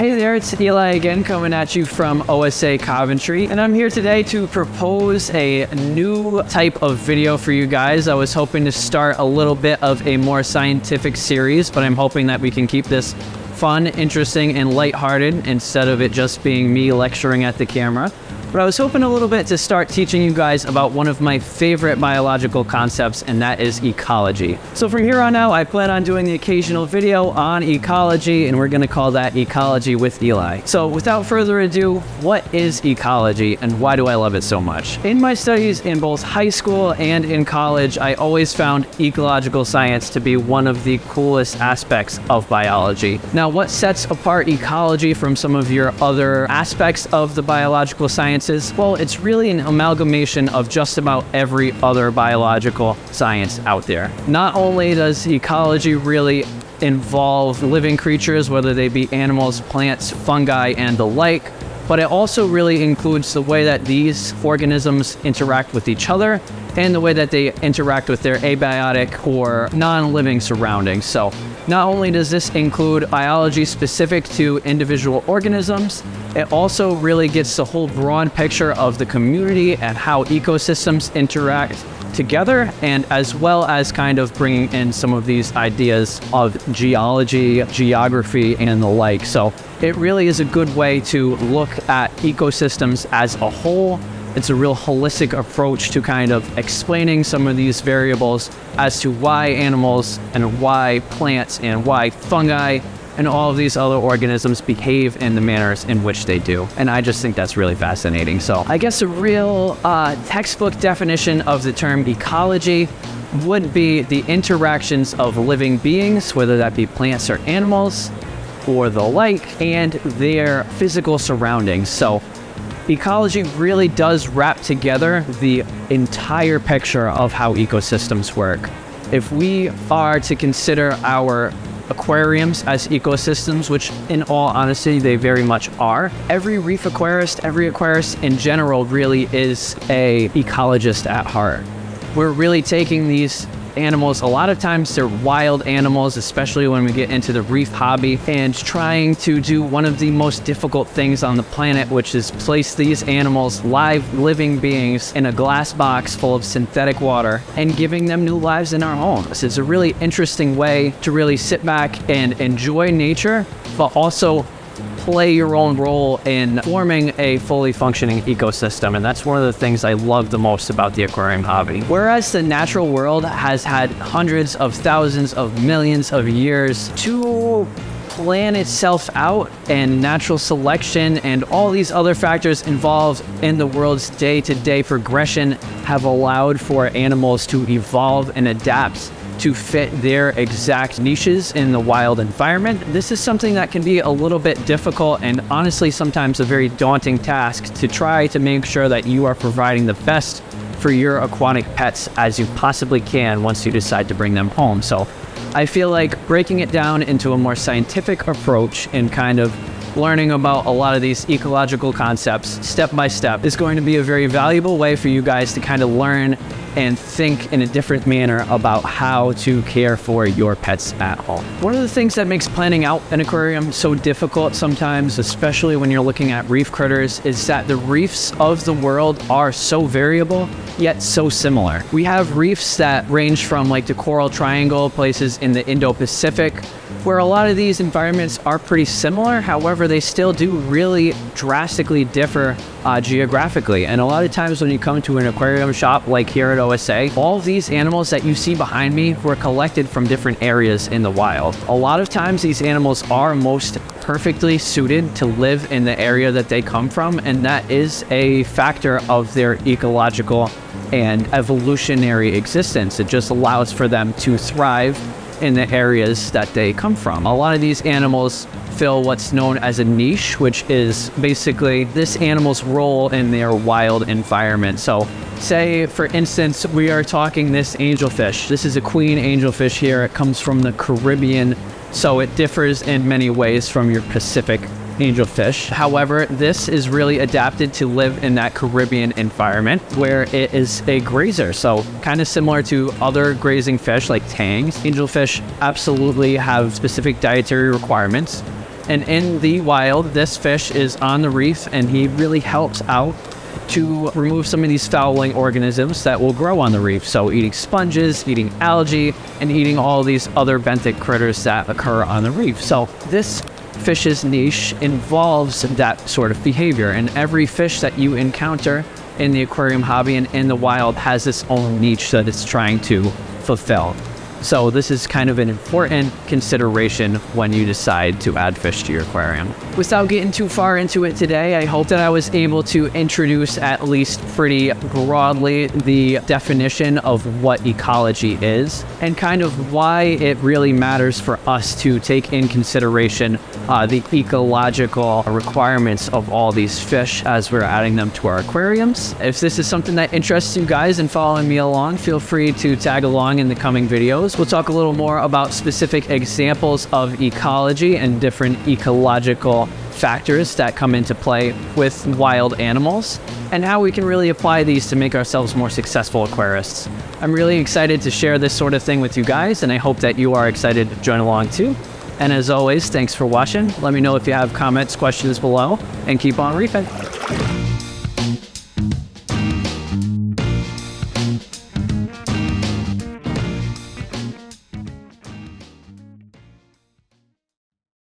Hey there, it's Eli again, coming at you from OSA Coventry, and I'm here today to propose a new type of video for you guys. I was hoping to start a little bit of a more scientific series, but I'm hoping that we can keep this fun, interesting, and lighthearted instead of it just being me lecturing at the camera. But I was hoping a little bit to start teaching you guys about one of my favorite biological concepts, and that is ecology. So from here on out, I plan on doing the occasional video on ecology, and we're going to call that Ecology with Eli. So without further ado, what is ecology and why do I love it so much? In my studies in both high school and in college, I always found ecological science to be one of the coolest aspects of biology. Now, what sets apart ecology from some of your other aspects of the biological sciences? Well, it's really an amalgamation of just about every other biological science out there. Not only does ecology really involve living creatures, whether they be animals, plants, fungi, and the like, but it also really includes the way that these organisms interact with each other and the way that they interact with their abiotic or non-living surroundings. So not only does this include biology specific to individual organisms, it also really gets the whole broad picture of the community and how ecosystems interact together, and as well as kind of bringing in some of these ideas of geology, geography, and the like. So it really is a good way to look at ecosystems as a whole. It's a real holistic approach to kind of explaining some of these variables as to why animals and why plants and why fungi and all of these other organisms behave in the manners in which they do. And I just think that's really fascinating. So I guess a real textbook definition of the term ecology would be the interactions of living beings, whether that be plants or animals or the like, and their physical surroundings. So ecology really does wrap together the entire picture of how ecosystems work. If we are to consider our aquariums as ecosystems, which in all honesty they very much are, every reef aquarist, every aquarist in general really is a ecologist at heart. We're really taking these animals, a lot of times they're wild animals, especially when we get into the reef hobby, and trying to do one of the most difficult things on the planet, which is place these animals, live living beings, in a glass box full of synthetic water and giving them new lives in our homes. It's a really interesting way to really sit back and enjoy nature, but also play your own role in forming a fully functioning ecosystem. And that's one of the things I love the most about the aquarium hobby. Whereas the natural world has had hundreds of thousands of millions of years to plan itself out, and natural selection and all these other factors involved in the world's day-to-day progression have allowed for animals to evolve and adapt to fit their exact niches in the wild environment. This is something that can be a little bit difficult and honestly sometimes a very daunting task to try to make sure that you are providing the best for your aquatic pets as you possibly can once you decide to bring them home. So I feel like breaking it down into a more scientific approach and kind of learning about a lot of these ecological concepts step by step is going to be a very valuable way for you guys to kind of learn and think in a different manner about how to care for your pets at home. One of the things that makes planning out an aquarium so difficult sometimes, especially when you're looking at reef critters, is that the reefs of the world are so variable, yet so similar. We have reefs that range from like the Coral Triangle, places in the Indo-Pacific, where a lot of these environments are pretty similar. However, they still do really drastically differ geographically. And a lot of times when you come to an aquarium shop like here at OSA, all of these animals that you see behind me were collected from different areas in the wild. A lot of times these animals are most perfectly suited to live in the area that they come from, and that is a factor of their ecological and evolutionary existence. It just allows for them to thrive in the areas that they come from. A lot of these animals fill what's known as a niche, which is basically this animal's role in their wild environment. So say, for instance, we are talking this angelfish. This is a queen angelfish here. It comes from the Caribbean, so it differs in many ways from your Pacific angelfish. However, this is really adapted to live in that Caribbean environment where it is a grazer. So kind of similar to other grazing fish like tangs, angelfish absolutely have specific dietary requirements. And in the wild, this fish is on the reef, and he really helps out to remove some of these fouling organisms that will grow on the reef. So eating sponges, eating algae, and eating all these other benthic critters that occur on the reef. So this fish's niche involves that sort of behavior, and every fish that you encounter in the aquarium hobby and in the wild has its own niche that it's trying to fulfill. So this is kind of an important consideration when you decide to add fish to your aquarium. Without getting too far into it today, I hope that I was able to introduce at least pretty broadly the definition of what ecology is and kind of why it really matters for us to take in consideration the ecological requirements of all these fish as we're adding them to our aquariums. If this is something that interests you guys and following me along, feel free to tag along in the coming videos. We'll talk a little more about specific examples of ecology and different ecological factors that come into play with wild animals and how we can really apply these to make ourselves more successful aquarists. I'm really excited to share this sort of thing with you guys, and I hope that you are excited to join along too. And as always, thanks for watching. Let me know if you have comments, questions below, and keep on reefing.